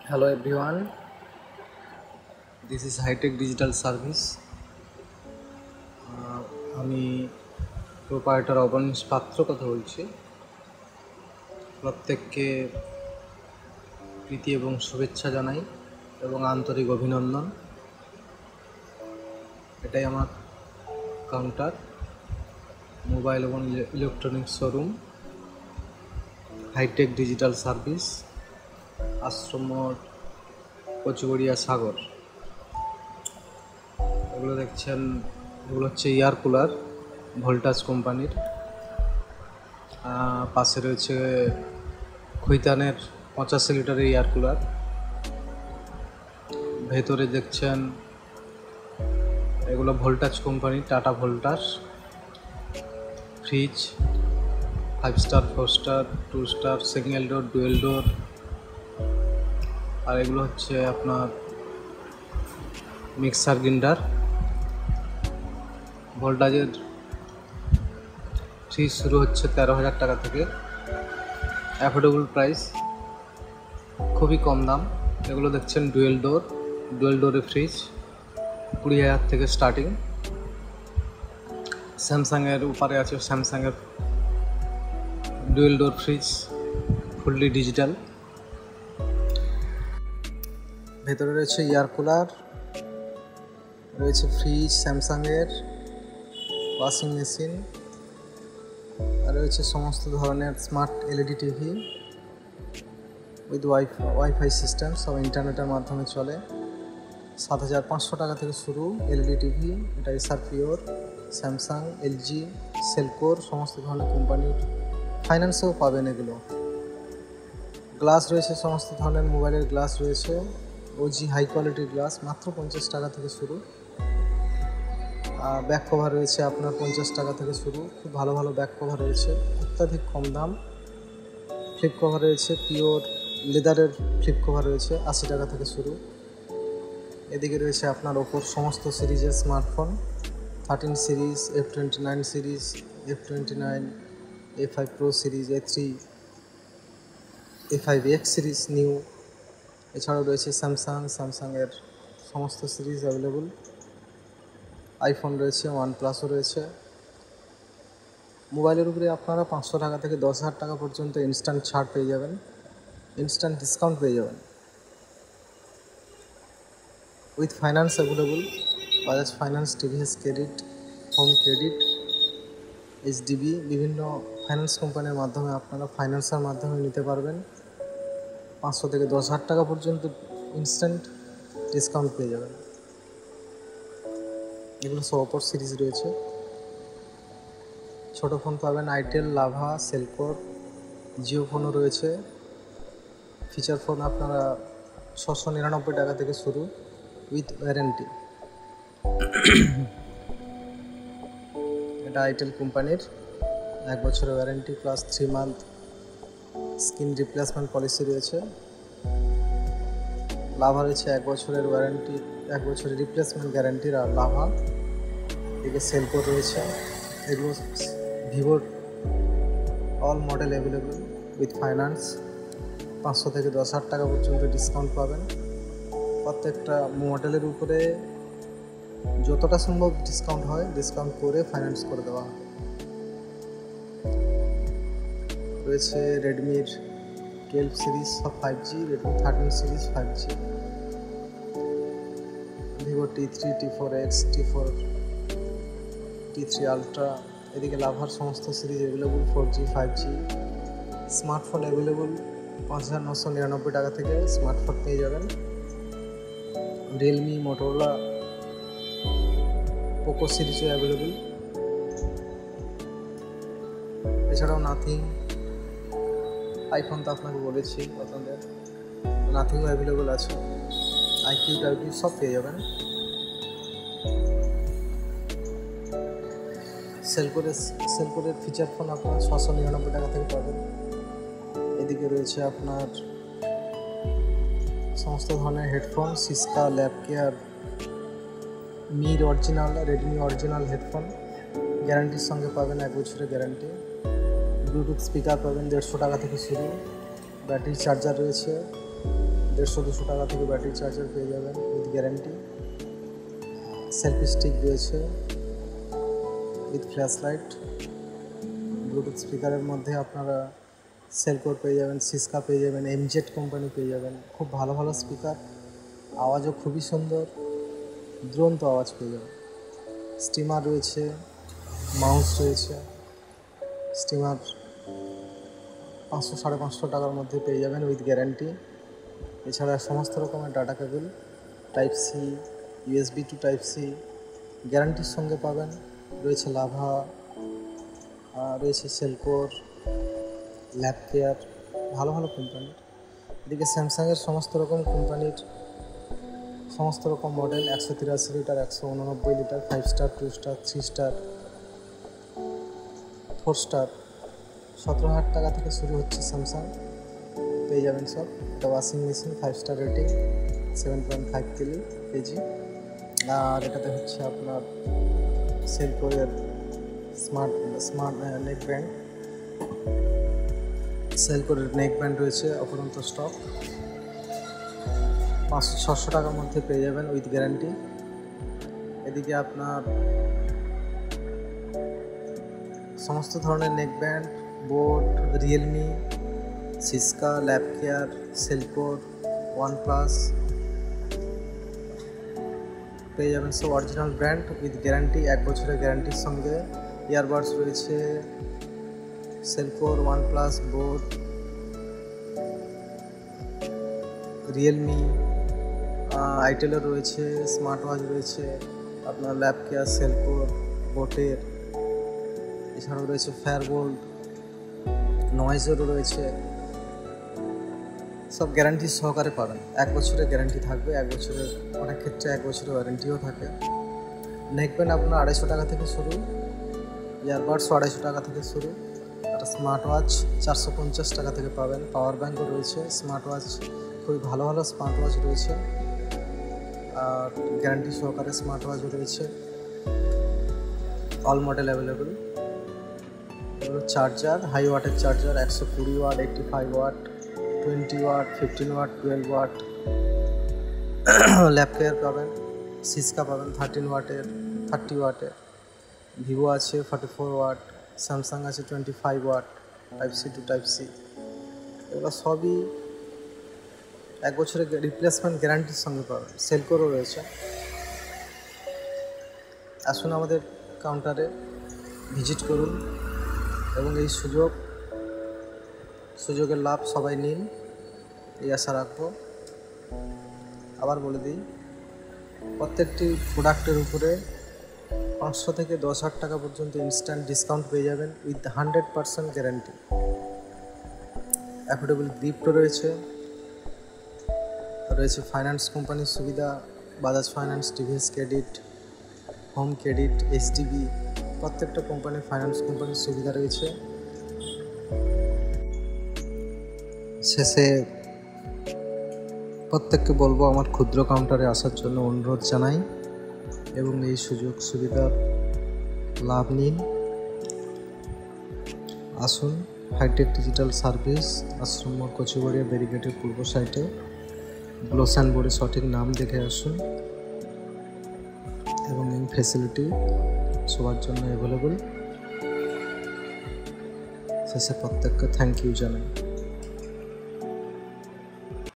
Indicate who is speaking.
Speaker 1: Hello everyone, this is High-Tech Digital Service. আমি proprietor Abanish পাত্র কথা বলছি। প্রত্যেককে প্রীতি এবং শুভেচ্ছা জানাই এবং আন্তরিক অভিনন্দন। এটাই আমার কাউন্টার, মোবাইল এবং electronics showroom, hi-tech digital service, Ashram Mor, Kochugoria সাগর। এগুলো দেখছেন, এগুলো হচ্ছে এয়ার কুলার ভোল্টাস কোম্পানির। পাশে রয়েছে খৈতানের 85 লিটারের এয়ার কুলার। ভেতরে দেখছেন এগুলো Voltas company, Tata Voltas fridge, 5 star, 4 star, 2 star, single door, dual door. আর এগুলো হচ্ছে আপনার মিক্সার গ্রাইন্ডার। ভোল্টাজের ফ্রিজ শুরু হচ্ছে 13,000 টাকা থেকে, অ্যাফোর্ডেবল প্রাইস, খুবই কম দাম। এগুলো দেখছেন ডুয়েল ডোরের ফ্রিজ 20,000 থেকে স্টার্টিং। স্যামসাংয়ের উপরে আছে স্যামসাংয়ের dual door fridge, fully digital. ভেতরে রয়েছে এয়ার কুলার, রয়েছে ফ্রিজ স্যামসাংয়ের, ওয়াশিং মেশিন, আর রয়েছে সমস্ত ধরনের smart LED TV with wifi system, সব ইন্টারনেটের মাধ্যমে চলে। 7,500 টাকা থেকে শুরু এলইডি টিভি। এটা এসআর পিওর, স্যামসাং, এলজি, সেলকোর সমস্ত ধরনের কোম্পানির। ফাইন্যান্সেও পাবেন এগুলো। গ্লাস রয়েছে, সমস্ত ধরনের মোবাইলের গ্লাস রয়েছে, ওজি হাই কোয়ালিটির গ্লাস, মাত্র 50 টাকা থেকে শুরু। ব্যাক কভার রয়েছে আপনার 50 টাকা থেকে শুরু, খুব ভালো ভালো ব্যাক কভার রয়েছে, অত্যাধিক কম দাম। ফ্লিপ কভার রয়েছে, পিওর লেদারের ফ্লিপ কভার রয়েছে 80 টাকা থেকে শুরু। এদিকে রয়েছে আপনার ওপর সমস্ত সিরিজের smartphone, 13 series, F29 series, F29, A5 Pro series, A3, A5X series new. এছাড়াও রয়েছে স্যামসাংয়ের সমস্ত সিরিজ অ্যাভেলেবল। আইফোন রয়েছে, OnePlus-ও রয়েছে। মোবাইলের উপরে আপনারা 500 টাকা থেকে 10,000 টাকা পর্যন্ত ইনস্ট্যান্ট ছাড় পেয়ে যাবেন, ইনস্ট্যান্ট ডিসকাউন্ট পেয়ে যাবেন। With finance available, Bajaj finance, TVS credit, home credit, HDB, বিভিন্ন ফাইন্যান্স কোম্পানির মাধ্যমে আপনারা ফাইন্যান্সের মাধ্যমে নিতে পারবেন। 500 থেকে 10,000 টাকা পর্যন্ত ইনস্ট্যান্ট ডিসকাউন্ট পেয়ে যাবেন। এগুলো সব অপর সিরিজ রয়েছে। ছোটো ফোন পাবেন আইটেল, লাভা, সেলকোর, জিও ফোনও রয়েছে। ফিচার ফোন আপনারা 699 টাকা থেকে শুরু উইথ ওয়ারেন্টি। এটা আইটেল কোম্পানির, 1 বছরের warranty plus 3 month screen replacement policy রয়েছে। লাভা রয়েছে 1 বছরের ওয়ারেন্টি, 1 বছরের রিপ্লেসমেন্ট গ্যারান্টির আর লাভা। এদিকে সেলকোর রয়েছে। এগুলো ভিভোর all model available with finance. 500 থেকে 10,000 টাকা পর্যন্ত ডিসকাউন্ট পাবেন। প্রত্যেকটা মডেলের উপরে যতটা সম্ভব ডিসকাউন্ট হয়, ডিসকাউন্ট করে ফাইন্যান্স করে দেওয়া হয়। রয়েছে রেডমির 12 সিরিজ সব 5G, Redmi 13 series 5G, Vivo T3, T4X, T4, T3 ultra. এদিকে লাভার সমস্ত series available, 4G, 5G। Smartphone available, 5,999 টাকা থেকে স্মার্টফোন পেয়ে যাবেন। রিয়েলমি, মোটোরোলা, পোকো সিরিজও অ্যাভেলেবল। এছাড়াও নাথিং, আইফোন তো আপনাকে বলেছি আপনাদের, নাথিংও অ্যাভেলেবল আছে। আইকিউ টাইকিউ সব পেয়ে যাবেন। সেলকোরের ফিচার ফোন আপনার 699 টাকা থেকে পাবেন। এদিকে রয়েছে আপনার সমস্ত ধরনের হেডফোন, সিস্কা, ল্যাব কেয়ার, মির অরিজিনাল, রেডমি অরিজিনাল হেডফোন, গ্যারান্টির সঙ্গে পাবেন 1 বছরের গ্যারান্টি। ব্লুটুথ স্পিকার পাবেন 150 টাকা থেকে শুরু। ব্যাটারি চার্জার রয়েছে, 150-200 টাকা থেকে ব্যাটারি চার্জার পেয়ে যাবেন উইথ গ্যারান্টি। সেলফি স্টিক রয়েছে উইথ ফ্ল্যাশ লাইট। ব্লুটুথ স্পিকারের মধ্যে আপনারা সেলকোর পেয়ে যাবেন, সিস্কা পেয়ে যাবেন, এমজেড কোম্পানি পেয়ে যাবেন। খুব ভালো ভালো স্পিকার, আওয়াজও খুবই সুন্দর, দুরন্ত আওয়াজ পেয়ে যাবেন। স্টিমার রয়েছে, মাউস রয়েছে। স্টিমার 500-550 টাকার মধ্যে পেয়ে যাবেন উইথ গ্যারান্টি। এছাড়া সমস্ত রকমের data cable, type C, USB to type C গ্যারান্টির সঙ্গে পাবেন। রয়েছে লাভা, রয়েছে সেলকোর, ল্যাব কেয়ার, ভালো ভালো কোম্পানির। এদিকে স্যামসাংয়ের সমস্ত রকম কোম্পানির সমস্ত রকম model, 183 litre, 189 litre, 5 star, 2 star, 3 star, 4 star, 17,000 টাকা থেকে শুরু হচ্ছে স্যামসাং, পেয়ে যাবেন সব। এটা washing machine, 5 star rating, 7.5 kg. আর এটাতে হচ্ছে আপনার সেলকোরের স্মার্ট নেক ব্যান্ড, সেলকোরের নেক ব্যান্ড রয়েছে অপরন্ত স্টক। 500-600 টাকার মধ্যে পেয়ে যাবেন উইথ গ্যারান্টি। এদিকে আপনার সমস্ত ধরনের neck band, boAt, Realme, Syska, Lapcare, Cellecor, OnePlus পেয়ে যাবেন সব অরিজিনাল ব্র্যান্ড উইথ গ্যারান্টি। 1 বছরের গ্যারান্টির সঙ্গে ইয়ারবাডস রয়েছে সেলকোর, ওয়ানপ্লাস, বোট, রিয়েলমি, আইটেলের রয়েছে, স্মার্ট ওয়াচ রয়েছে আপনার, ল্যাব কেয়ার, সেলকোর, বোটের। এছাড়াও রয়েছে ফেয়ারবোল্ট, নয়েজেরও রয়েছে। সব গ্যারান্টি সহকারে পাবেন। 1 বছরের গ্যারান্টি থাকবে, 1 বছরের, অনেক ক্ষেত্রে 1 বছরের ওয়ারেন্টিও থাকে। নেকব্যান্ড আপনার 250 টাকা থেকে শুরু, ইয়ারবাডস 250 টাকা থেকে শুরু, আর স্মার্ট ওয়াচ 450 টাকা থেকে পাবেন। পাওয়ার ব্যাঙ্কও রয়েছে, স্মার্ট ওয়াচ খুবই ভালো ভালো স্মার্ট ওয়াচ রয়েছে, আর গ্যারান্টি সহকারে স্মার্ট ওয়াচও রয়েছে। All model available. এগুলো চার্জার, হাই ওয়াটের charger, 120 watt, 85 watt, 20 watt, 15 watt, 12 watt. Lapcare পাবেন, সিস্কা পাবেন 13 ওয়াটের, 30 ওয়াটের। ভিভো আছে 44 ওয়াট, স্যামসাং আছে 25 watt, type C to type C. এগুলো সবই 1 বছরের রিপ্লেসমেন্ট গ্যারান্টির সঙ্গে পাবেন। সেলকোরও রয়েছে। আসুন আমাদের কাউন্টারে ভিজিট করুন এবং এই সুযোগের লাভ সবাই নিন, এই আশা রাখবো। আবার বলে দিই, প্রত্যেকটি প্রোডাক্টের উপরে 500 থেকে 10,000 টাকা পর্যন্ত ইনস্ট্যান্ট ডিসকাউন্ট পেয়ে যাবেন উইথ 100% গ্যারান্টি। অ্যাফোর্ডেবল গিফটও রয়েছে ফাইন্যান্স কোম্পানির সুবিধা, Bajaj finance, TVS credit, home credit, HDB, প্রত্যেকটা কোম্পানির ফাইন্যান্স কোম্পানির সুবিধা রয়েছে। শেষে প্রত্যেককে বলবো আমার ক্ষুদ্র কাউন্টারে আসার জন্য অনুরোধ জানাই এবং এই সুযোগ সুবিধার লাভ নিন। আসুন, হাইটেক ডিজিটাল সার্ভিস, আশ্রম মোড়, কচুবাড়িয়া ব্যারিকেডের পূর্ব সাইডে, গ্লোসান বোর্ডে সঠিক নাম দেখে আসুন এবং এই ফ্যাসিলিটি সবার জন্য অ্যাভেলেবল। শেষে প্রত্যেককে থ্যাংক ইউ জানাই।